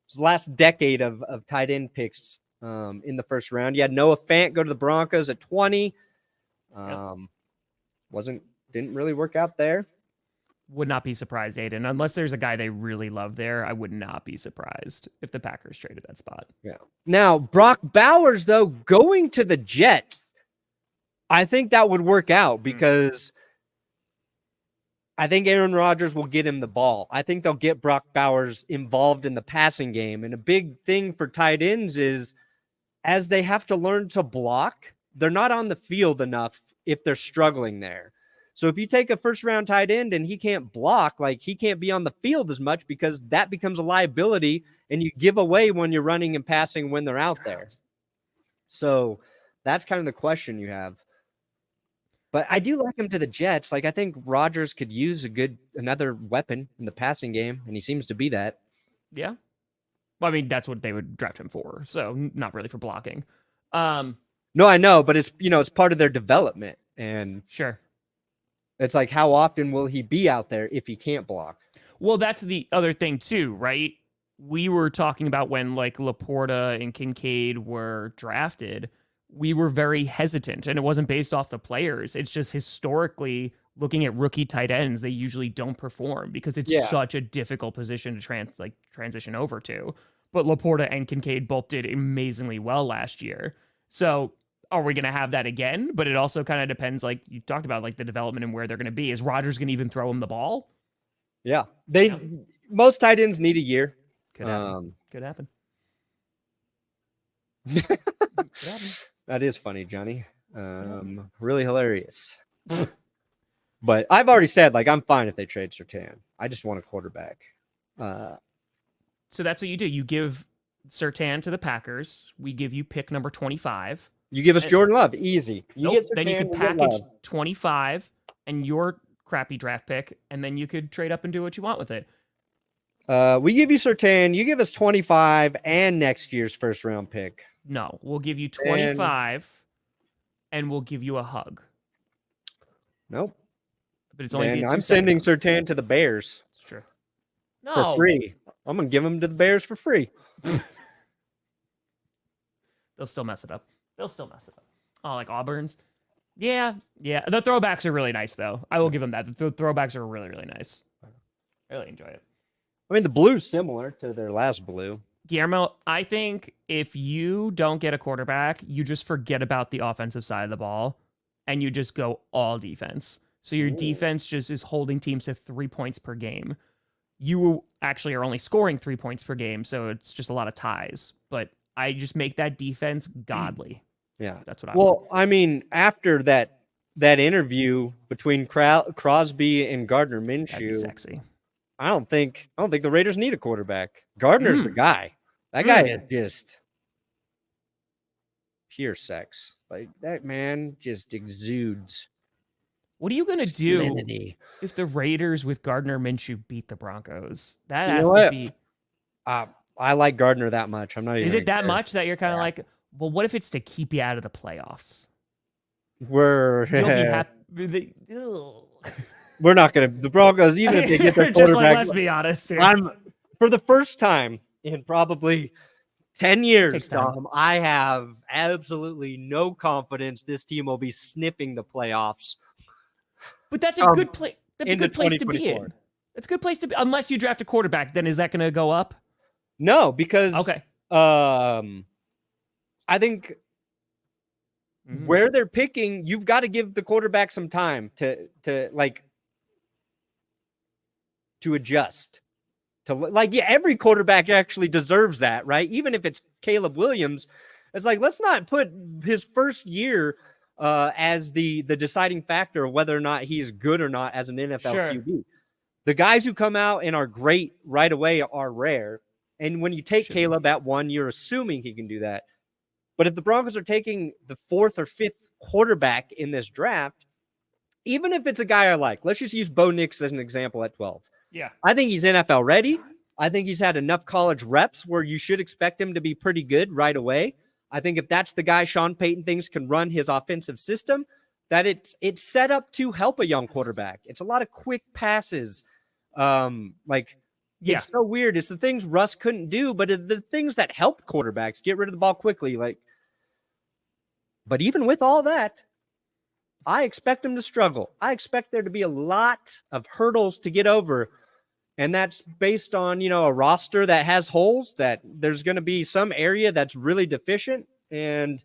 was the last decade of tight end picks in the first round. You had Noah Fant go to the Broncos at 20. Didn't really work out there. Would not be surprised, Aiden. Unless there's a guy they really love there, I would not be surprised if the Packers traded that spot. Yeah. Now, Brock Bowers, though, going to the Jets, I think that would work out because I think Aaron Rodgers will get him the ball. I think they'll get Brock Bowers involved in the passing game. And a big thing for tight ends is as they have to learn to block, they're not on the field enough if they're struggling there. So if you take a first round tight end and he can't block, like he can't be on the field as much because that becomes a liability and you give away when you're running and passing when they're out there. So that's kind of the question you have. But I do like him to the Jets. Like I think Rodgers could use another weapon in the passing game, and he seems to be that. Yeah. Well, I mean, that's what they would draft him for. So not really for blocking. No, I know, but it's part of their development. And sure. It's like, how often will he be out there if he can't block? Well, that's the other thing too, right? We were talking about when like Laporta and Kincaid were drafted, we were very hesitant, and it wasn't based off the players. It's just historically looking at rookie tight ends, they usually don't perform because it's such a difficult position to transition over to. But Laporta and Kincaid both did amazingly well last year. So are we going to have that again? But it also kind of depends, like you talked about, like the development and where they're going to be. Is Rodgers going to even throw him the ball? Yeah. Most tight ends need a year. Could happen. Could happen. That is funny, Johnny. Really hilarious. But I've already said, like, I'm fine if they trade Surtain. I just want a quarterback. So that's what you do. You give Surtain to the Packers. We give you pick number 25. You give us Jordan Love. Easy. Then you could package 25 and your crappy draft pick, and then you could trade up and do what you want with it. We give you Surtain. You give us 25 and next year's first round pick. No, we'll give you 25 and we'll give you a hug. Nope. But it's only I'm sending Surtain to the Bears. It's true. No. For free. I'm going to give him to the Bears for free. They'll still mess it up. Oh, like Auburn's? Yeah. The throwbacks are really nice, though. I will give them that. The throwbacks are really, really nice. I really enjoy it. I mean, the blue's similar to their last blue. Guillermo, I think if you don't get a quarterback, you just forget about the offensive side of the ball and you just go all defense. So your defense just is holding teams to 3 points per game. You actually are only scoring 3 points per game, so it's just a lot of ties. But I just make that defense godly. Yeah. That's what I want. I mean, after that interview between Crosby and Gardner Minshew, that'd be sexy. I don't think the Raiders need a quarterback. Gardner's the guy. That guy is just pure sex. Like that man just exudes. What are you gonna do Masculinity. if the Raiders with Gardner Minshew beat the Broncos? That You has know to what? be. I like Gardner that much. I'm not even. Is it that care. much that you're kind of Yeah. like, well, what if it's to keep you out of the playoffs? We're You'll be happy. we're not gonna. The Broncos, even if they get their Just like, quarterback, let's be honest here. I'm for the first time in probably 10 years, Takes time. Tom, I have absolutely no confidence this team will be sniffing the playoffs. But that's a good place. That's a into good place to be 2024. in. That's a good place to be. Unless you draft a quarterback, then is that going to go up? No, because Okay. I think Mhm. where they're picking, you've got to give the quarterback some time to adjust. Every quarterback actually deserves that, right? Even if it's Caleb Williams, it's like, let's not put his first year as the deciding factor of whether or not he's good or not as an NFL Sure. QB. The guys who come out and are great right away are rare. And when you take Caleb at 1, you're assuming he can do that. But if the Broncos are taking the 4th or 5th quarterback in this draft, even if it's a guy I like, let's just use Bo Nix as an example at 12. Yeah. I think he's NFL ready. I think he's had enough college reps where you should expect him to be pretty good right away. I think if that's the guy Sean Payton thinks can run his offensive system, that it's set up to help a young quarterback. It's a lot of quick passes. It's so weird. It's the things Russ couldn't do, but the things that help quarterbacks get rid of the ball quickly. But even with all that, I expect him to struggle. I expect there to be a lot of hurdles to get over. And that's based on, a roster that has holes, that there's going to be some area that's really deficient. And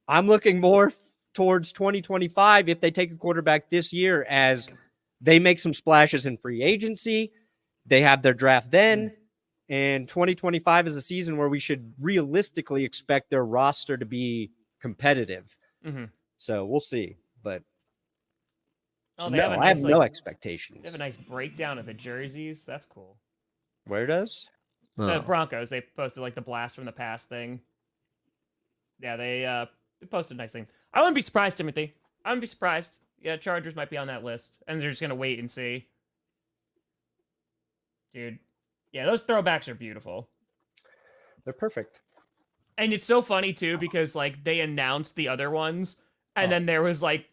I'm looking more towards 2025 if they take a quarterback this year, as they make some splashes in free agency. They have their draft then. And 2025 is a season where we should realistically expect their roster to be competitive. Mm-hmm. So we'll see. But Oh, no, I have no expectations. They have a nice breakdown of the jerseys. That's cool. Where does? The Broncos, they posted the blast from the past thing. Yeah, they posted a nice thing. I wouldn't be surprised, Timothy. I wouldn't be surprised. Yeah, Chargers might be on that list, and they're just gonna wait and see. Dude, yeah, those throwbacks are beautiful. They're perfect. And it's so funny too because they announced the other ones, and then there was 3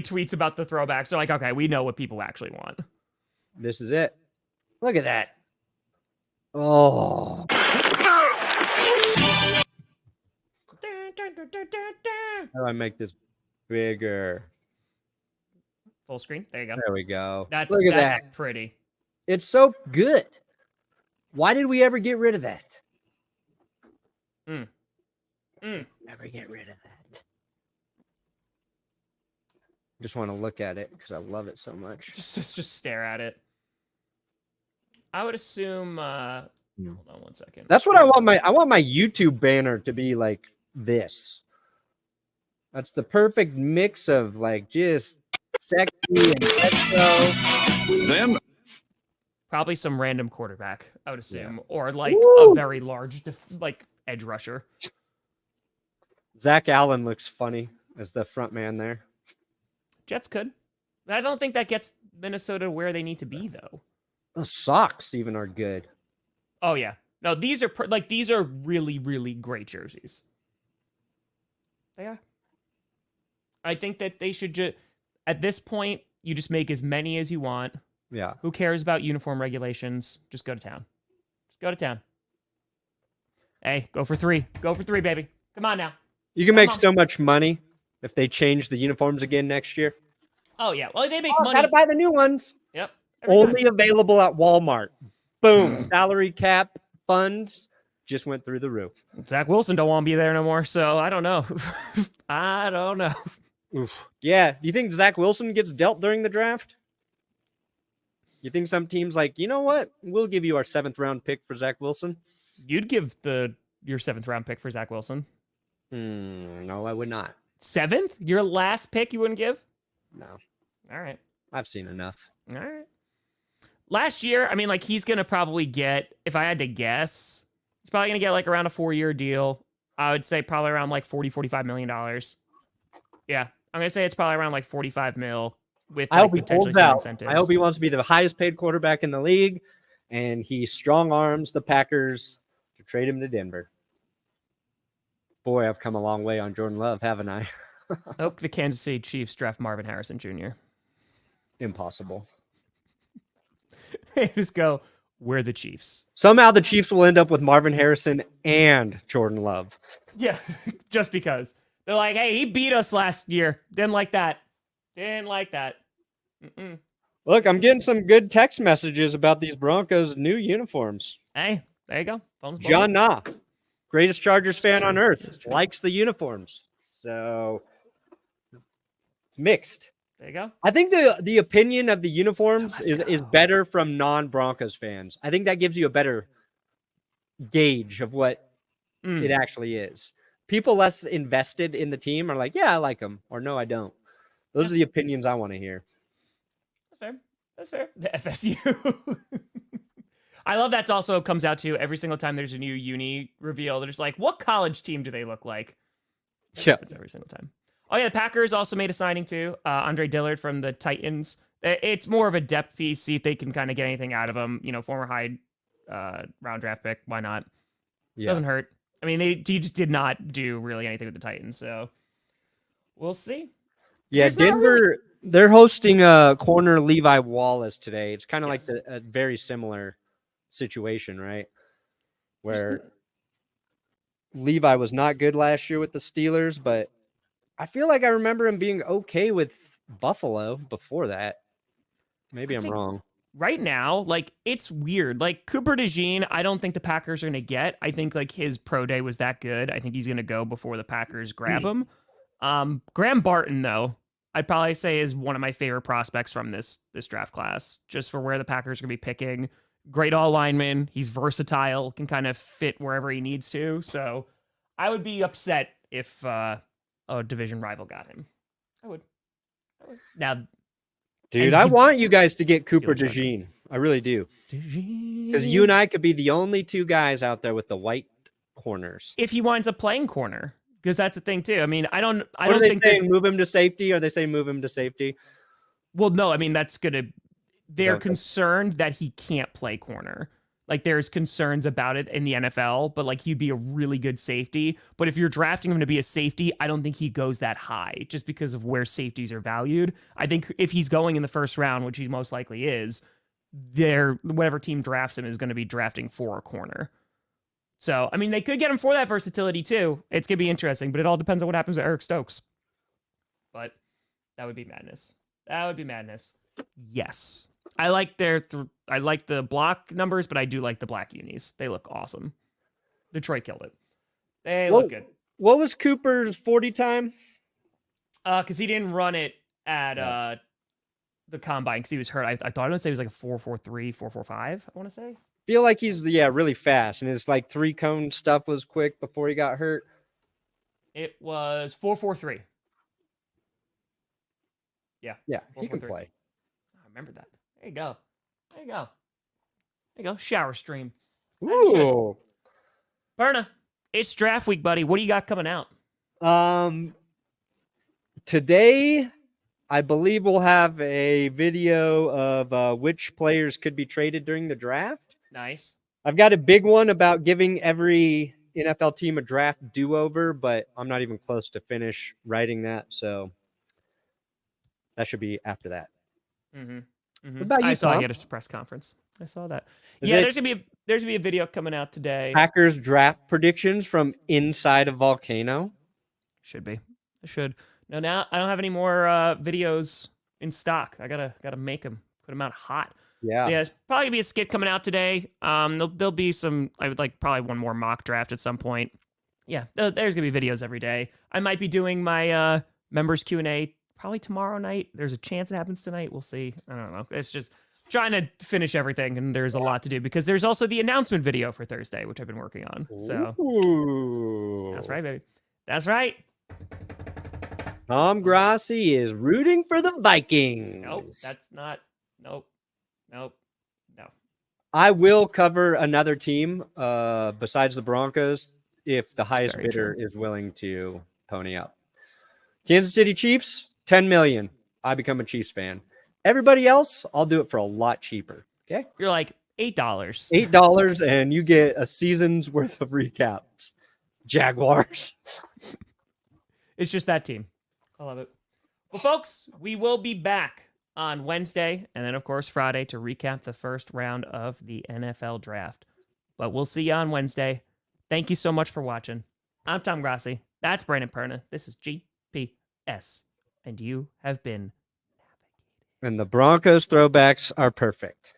tweets about the throwbacks. They're like, okay, we know what people actually want. This is it. Look at that. Oh. How do I make this bigger? Full screen. There you go. There we go. That's Look at that. Pretty. It's so good. Why did we ever get rid of that? Never get rid of that. Just want to look at it because I love it so much. Just stare at it. I would assume. Hold on 1 second. That's what I want my YouTube banner to be like this. That's the perfect mix of just sexy and retro. Then Probably some random quarterback, I would assume, or Woo! a very large edge rusher. Zach Allen looks funny as the front man there. Jets could. I don't think that gets Minnesota where they need to be, though. Those socks even are good. Oh yeah, no, these are these are really, really great jerseys. They are. I think that they should just at this point you just make as many as you want. Yeah. Who cares about uniform regulations? Just go to town. Just go to town. Hey, go for 3. Go for 3, baby. Come on now. You can make so much money if they change the uniforms again next year. Oh yeah. Well, they make money. Gotta buy the new ones. Yep. Only available at Walmart. Boom. Salary cap funds just went through the roof. Zach Wilson don't want to be there no more, so I don't know. I don't know. Oof. Yeah. Do you think Zach Wilson gets dealt during the draft? You think some team's like, you know what? We'll give you our 7th round pick for Zach Wilson. You'd give your 7th round pick for Zach Wilson? No, I would not. 7th? Your last pick you wouldn't give? No. All right. I've seen enough. All right. Last year, I mean, he's going to probably get, if I had to guess, he's probably going to get around a 4-year deal. I would say probably around $40, $45 million. Yeah. I'm going to say it's probably around 45 mil. with I hope he potentially holds some out. incentives. I hope he wants to be the highest paid quarterback in the league, and he strong arms the Packers to trade him to Denver. Boy, I've come a long way on Jordan Love, haven't I? I hope the Kansas City Chiefs draft Marvin Harrison Jr. Impossible. They just go, we're the Chiefs. Somehow the Chiefs will end up with Marvin Harrison and Jordan Love. Yeah, just because. They're like, hey, he beat us last year. Didn't like that. Didn't like that. Mm-mm. Look, I'm getting some good text messages about these Broncos' new uniforms. Hey, there you go. John Nah, greatest Chargers fan on earth, likes the uniforms. So it's mixed. There you go. I think the opinion of the uniforms is better from non-Broncos fans. I think that gives you a better gauge of what it actually is. People less invested in the team are like, yeah, I like them, or no, I don't. Those are the opinions I want to hear. That's fair. The FSU. I love that also comes out to every single time there's a new uni reveal. They're just like, what college team do they look like? Yeah. It's every single time. Oh, yeah. The Packers also made a signing too. Andre Dillard from the Titans. It's more of a depth piece. See if they can kind of get anything out of him. Former high round draft pick. Why not? Yeah. Doesn't hurt. I mean, he just did not do really anything with the Titans. So we'll see. Yeah, Denver, they're hosting corner Levi Wallace today. It's kind of like a very similar situation, right? Where Levi was not good last year with the Steelers, but I feel like I remember him being okay with Buffalo before that. Maybe I'm wrong. Right now, it's weird. Cooper DeJean, I don't think the Packers are going to get. I think, his pro day was that good. I think he's going to go before the Packers grab him. Graham Barton, though, I'd probably say is one of my favorite prospects from this draft class, just for where the Packers are going to be picking. Great all lineman. He's versatile, can kind of fit wherever he needs to. So I would be upset if a division rival got him. I would. Now, dude, I want you guys to get Cooper DeJean. I really do. Because you and I could be the only two guys out there with the white corners. If he winds up playing corner, because that's the thing too. I mean, I don't are they think saying move him to safety? Are they saying move him to safety? Well, no, I mean they're concerned that he can't play corner. There's concerns about it in the NFL, but he'd be a really good safety. But if you're drafting him to be a safety, I don't think he goes that high just because of where safeties are valued. I think if he's going in the first round, which he most likely is, whatever team drafts him is going to be drafting for a corner. So, I mean, they could get him for that versatility too. It's going to be interesting, but it all depends on what happens to Eric Stokes. But that would be madness. Yes. I like I like the block numbers, but I do like the black unis. They look awesome. Detroit killed it. They look good. What was Cooper's 40 time? Because he didn't run it at the combine because he was hurt. I thought I was going to say it was like a 4.43, 4.45, I want to say. Feel like he's really fast, and his 3-cone stuff was quick before he got hurt. It was 4.43. Yeah, he can play. I remember that. There you go. Shower stream. Ooh, Perna, it's draft week, buddy. What do you got coming out? Today, I believe we'll have a video of which players could be traded during the draft. Nice. I've got a big one about giving every NFL team a draft do-over, but I'm not even close to finish writing that, so that should be after that. Mm-hmm. What about you, I saw Tom? you at a press conference. I saw that. There's gonna be a video coming out today. Packers draft predictions from inside a volcano. Should be. I should. No, now I don't have any more videos in stock. I gotta make them, put them out hot. Yeah. So there's probably gonna be a skit coming out today. There'll be some. I would like probably one more mock draft at some point. Yeah, there's gonna be videos every day. I might be doing my members Q&A probably tomorrow night. There's a chance it happens tonight. We'll see. I don't know. It's just trying to finish everything, and there's a lot to do because there's also the announcement video for Thursday, which I've been working on. So That's right, baby. That's right. Tom Grossi is rooting for the Vikings. Nope, that's not. Nope. No. I will cover another team besides the Broncos if the highest bidder is willing to pony up. Kansas City Chiefs, $10 million. I become a Chiefs fan. Everybody else, I'll do it for a lot cheaper. Okay. You're like $8. $8 and you get a season's worth of recaps. Jaguars. It's just that team. I love it. Well, folks, we will be back on Wednesday and then, of course, Friday to recap the first round of the NFL draft. But we'll see you on Wednesday. Thank you so much for watching. I'm Tom Grossi. That's Brandon Perna. This is GPS. And you have been navigated. And the Broncos throwbacks are perfect.